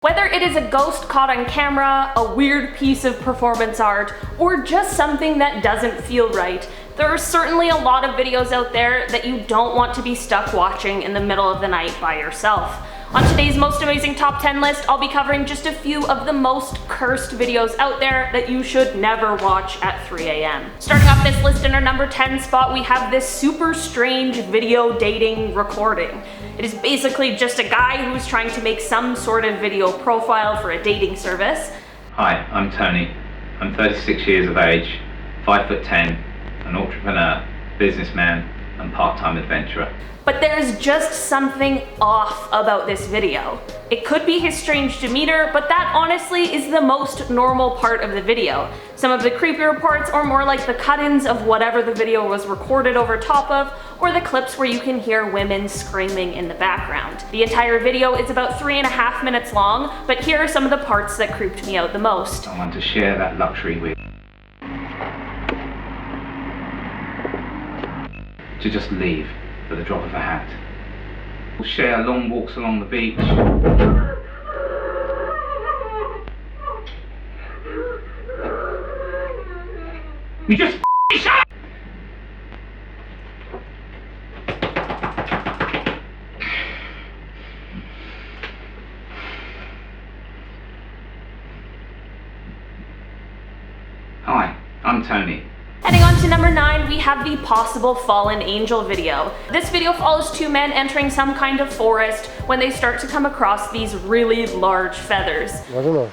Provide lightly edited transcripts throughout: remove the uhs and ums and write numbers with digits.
Whether it is a ghost caught on camera, a weird piece of performance art, or just something that doesn't feel right, there are certainly a lot of videos out there that you don't want to be stuck watching in the middle of the night by yourself. On today's Most Amazing Top 10 list, I'll be covering just a few of the most cursed videos out there that you should never watch at 3 a.m. Starting off this list in our number 10 spot, we have this super strange video dating recording. It is basically just a guy who's trying to make some sort of video profile for a dating service. Hi, I'm Tony. I'm 36 years of age, 5'10", an entrepreneur, businessman, and part-time adventurer. But there's just something off about this video. It could be his strange demeanor, but that honestly is the most normal part of the video. Some of the creepier parts are more like the cut-ins of whatever the video was recorded over top of, or the clips where you can hear women screaming in the background. The entire video is about 3.5 minutes long, but here are some of the parts that creeped me out the most. I want to share that luxury with. To just leave at the drop of a hat. We'll share long walks along the beach. You just shut up! Hi, I'm Tony. Heading on to number 9, we have the possible fallen angel video. This video follows two men entering some kind of forest when they start to come across these really large feathers. I don't know.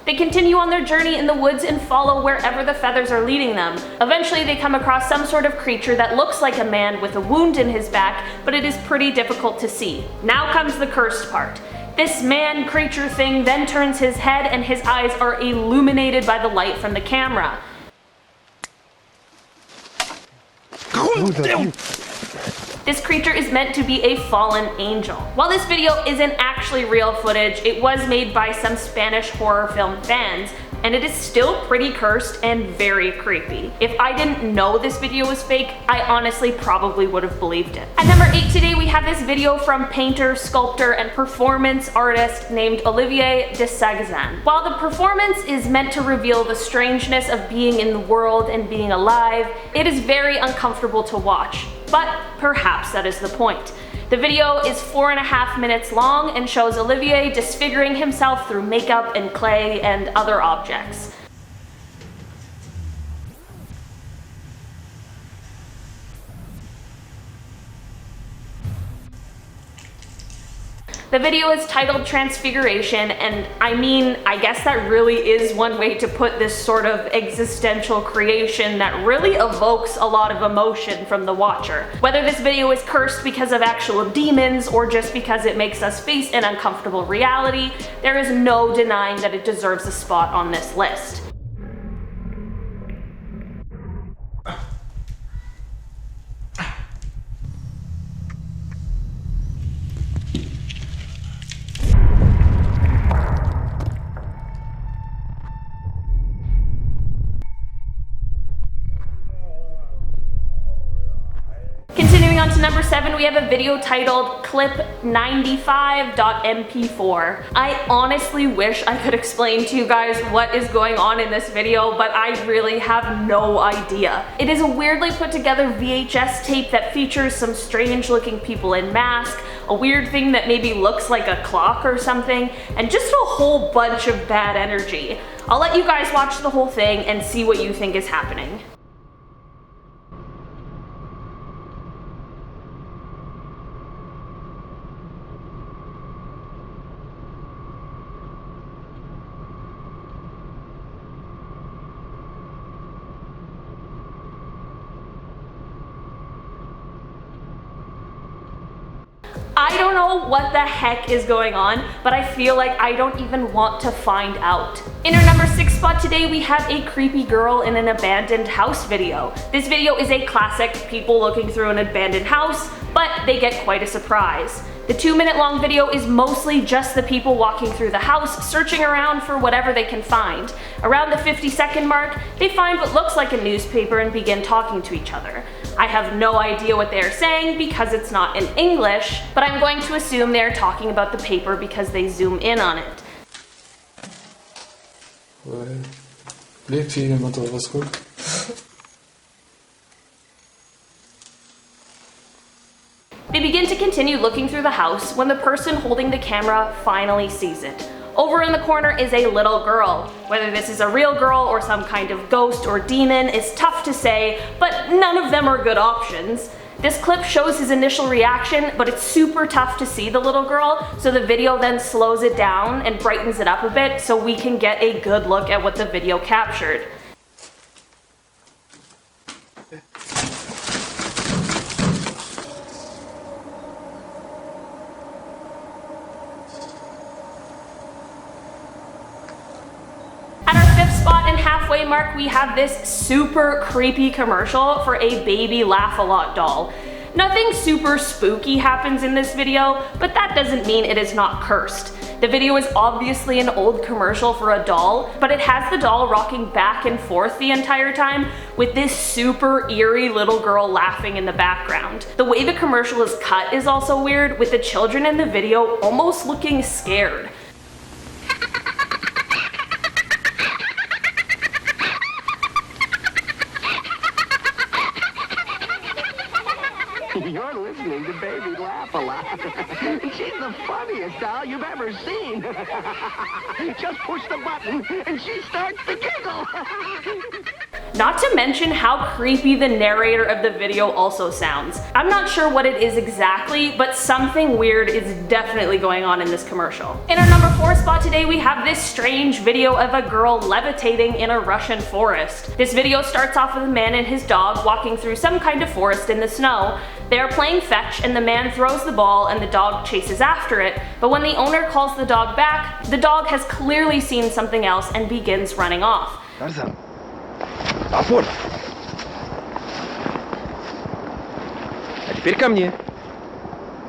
They continue on their journey in the woods and follow wherever the feathers are leading them. Eventually they come across some sort of creature that looks like a man with a wound in his back, but it is pretty difficult to see. Now comes the cursed part. This man creature thing then turns his head and his eyes are illuminated by the light from the camera. This creature is meant to be a fallen angel. While this video isn't actually real footage, it was made by some Spanish horror film fans, and it is still pretty cursed and very creepy. If I didn't know this video was fake, I honestly probably would have believed it. At number 8 today, we have this video from painter, sculptor, and performance artist named Olivier de Sagazan. While the performance is meant to reveal the strangeness of being in the world and being alive, it is very uncomfortable to watch. But perhaps that is the point. The video is 4.5 minutes long and shows Olivier disfiguring himself through makeup and clay and other objects. The video is titled Transfiguration, and I guess that really is one way to put this sort of existential creation that really evokes a lot of emotion from the watcher. Whether this video is cursed because of actual demons or just because it makes us face an uncomfortable reality, there is no denying that it deserves a spot on this list. Continuing on to number 7, we have a video titled Clip95.mp4. I honestly wish I could explain to you guys what is going on in this video, but I really have no idea. It is a weirdly put together VHS tape that features some strange looking people in masks, a weird thing that maybe looks like a clock or something, and just a whole bunch of bad energy. I'll let you guys watch the whole thing and see what you think is happening. I don't know what the heck is going on, but I feel like I don't even want to find out. In our number 6 spot today, we have a creepy girl in an abandoned house video. This video is a classic people looking through an abandoned house, but they get quite a surprise. The 2-minute long video is mostly just the people walking through the house, searching around for whatever they can find. Around the 50-second mark, they find what looks like a newspaper and begin talking to each other. I have no idea what they are saying because it's not in English, but I'm going to assume they're talking about the paper because they zoom in on it. They begin to continue looking through the house when the person holding the camera finally sees it. Over in the corner is a little girl. Whether this is a real girl or some kind of ghost or demon is tough to say, but none of them are good options. This clip shows his initial reaction, but it's super tough to see the little girl, so the video then slows it down and brightens it up a bit so we can get a good look at what the video captured. At our 5th spot and halfway mark, we have this super creepy commercial for a baby Laugh-A-Lot doll. Nothing super spooky happens in this video, but that doesn't mean it is not cursed. The video is obviously an old commercial for a doll, but it has the doll rocking back and forth the entire time with this super eerie little girl laughing in the background. The way the commercial is cut is also weird, with the children in the video almost looking scared. You're listening to Baby Laugh-A-Lot. She's the funniest doll you've ever seen. Just push the button and she starts to giggle. Not to mention how creepy the narrator of the video also sounds. I'm not sure what it is exactly, but something weird is definitely going on in this commercial. In our number 4 spot today, we have this strange video of a girl levitating in a Russian forest. This video starts off with a man and his dog walking through some kind of forest in the snow. They are playing fetch and the man throws the ball and the dog chases after it, but when the owner calls the dog back, the dog has clearly seen something else and begins running off. Тарзан, опор! А теперь ко мне.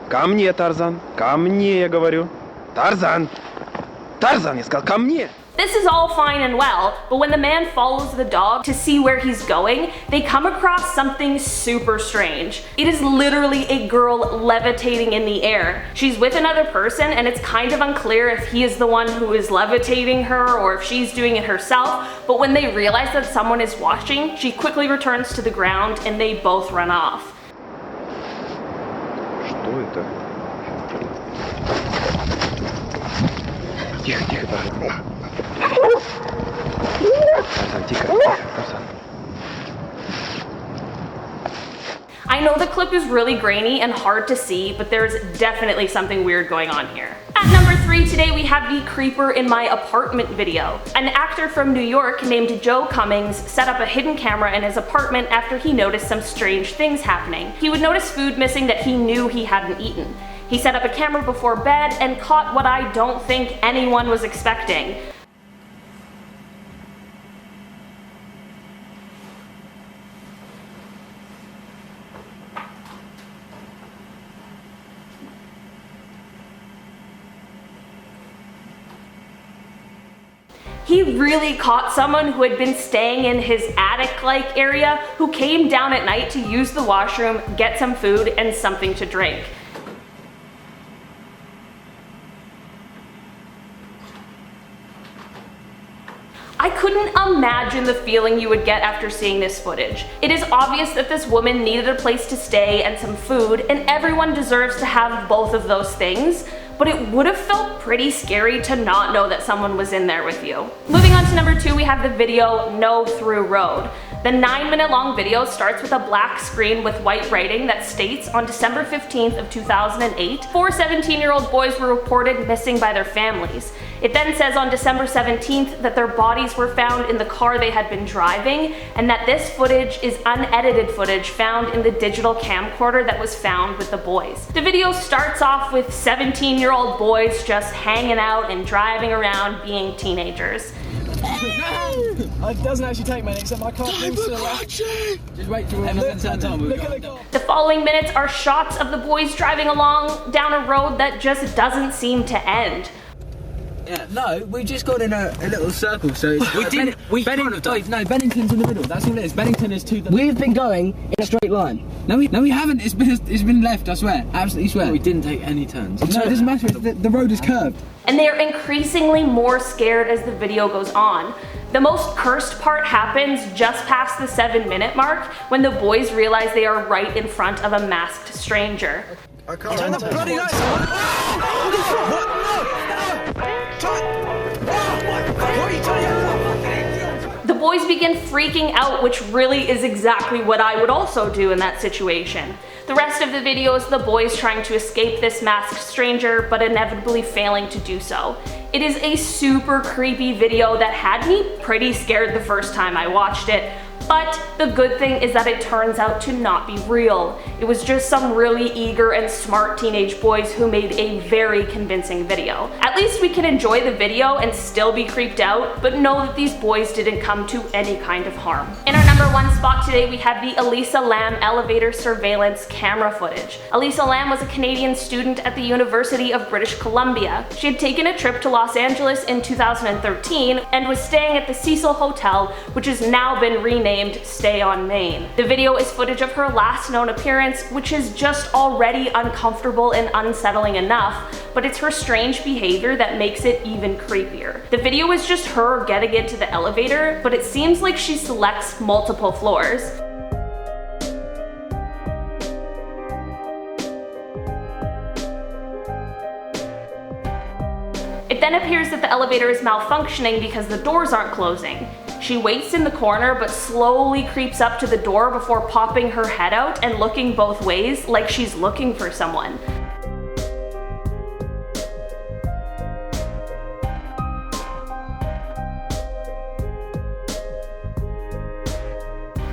Ко мне, Тарзан. Ко мне, я говорю. Тарзан! Тарзан, я сказал, ко мне! This is all fine and well, but when the man follows the dog to see where he's going, they come across something super strange. It is literally a girl levitating in the air. She's with another person and it's kind of unclear if he is the one who is levitating her or if she's doing it herself, but when they realize that someone is watching, she quickly returns to the ground and they both run off. Что это? Тихо, тихо, Тарзан. Тарзан, тихо, Тарзан. I know the clip is really grainy and hard to see, but there's definitely something weird going on here. At number 3 today, we have the creeper in my apartment video. An actor from New York named Joe Cummings set up a hidden camera in his apartment after he noticed some strange things happening. He would notice food missing that he knew he hadn't eaten. He set up a camera before bed and caught what I don't think anyone was expecting. He really caught someone who had been staying in his attic-like area who came down at night to use the washroom, get some food, and something to drink. I couldn't imagine the feeling you would get after seeing this footage. It is obvious that this woman needed a place to stay and some food, and everyone deserves to have both of those things, but it would have felt pretty scary to not know that someone was in there with you. Moving on to number 2, we have the video No Through Road. The 9-minute long video starts with a black screen with white writing that states on December 15th of 2008, 4 17-year-old boys were reported missing by their families. It then says on December 17th that their bodies were found in the car they had been driving, and that this footage is unedited footage found in the digital camcorder that was found with the boys. The video starts off with 17-year-old boys just hanging out and driving around being teenagers. It doesn't actually take many, except I can't move to the left. Just wait till look at the car. The following minutes are shots of the boys driving along down a road that just doesn't seem to end. Yeah. No, we just got in a little circle, so it's... We didn't... No, Bennington's in the middle, that's all it is. Bennington is to the... We've been going in a straight line. No, we haven't. It's been left, I swear. Absolutely swear. We didn't take any turns. No, it doesn't matter. The road is curved. And they are increasingly more scared as the video goes on. The most cursed part happens just past the 7-minute mark when the boys realize they are right in front of a masked stranger. I can't Turn the bloody lights on! What are you doing? The boys begin freaking out, which really is exactly what I would also do in that situation. The rest of the video is the boys trying to escape this masked stranger, but inevitably failing to do so. It is a super creepy video that had me pretty scared the first time I watched it, but the good thing is that it turns out to not be real. It was just some really eager and smart teenage boys who made a very convincing video. At least we can enjoy the video and still be creeped out, but know that these boys didn't come to any kind of harm. In our number 1 spot today, we have the Elisa Lam elevator surveillance camera footage. Elisa Lam was a Canadian student at the University of British Columbia. She had taken a trip to Los Angeles in 2013 and was staying at the Cecil Hotel, which has now been renamed Stay on Main. The video is footage of her last known appearance, which is just already uncomfortable and unsettling enough, but it's her strange behavior that makes it even creepier. The video is just her getting into the elevator, but it seems like she selects multiple floors. It then appears that the elevator is malfunctioning because the doors aren't closing. She waits in the corner but slowly creeps up to the door before popping her head out and looking both ways like she's looking for someone.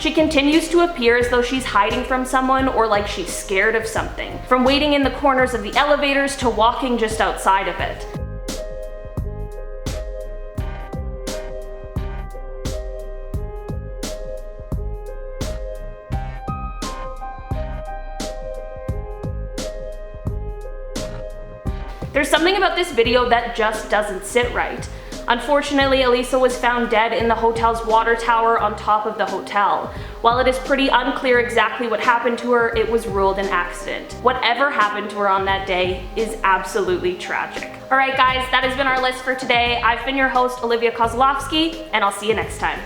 She continues to appear as though she's hiding from someone or like she's scared of something, from waiting in the corners of the elevators to walking just outside of it. There's something about this video that just doesn't sit right. Unfortunately, Elisa was found dead in the hotel's water tower on top of the hotel. While it is pretty unclear exactly what happened to her, it was ruled an accident. Whatever happened to her on that day is absolutely tragic. Alright guys, that has been our list for today. I've been your host, Olivia Kozlowski, and I'll see you next time.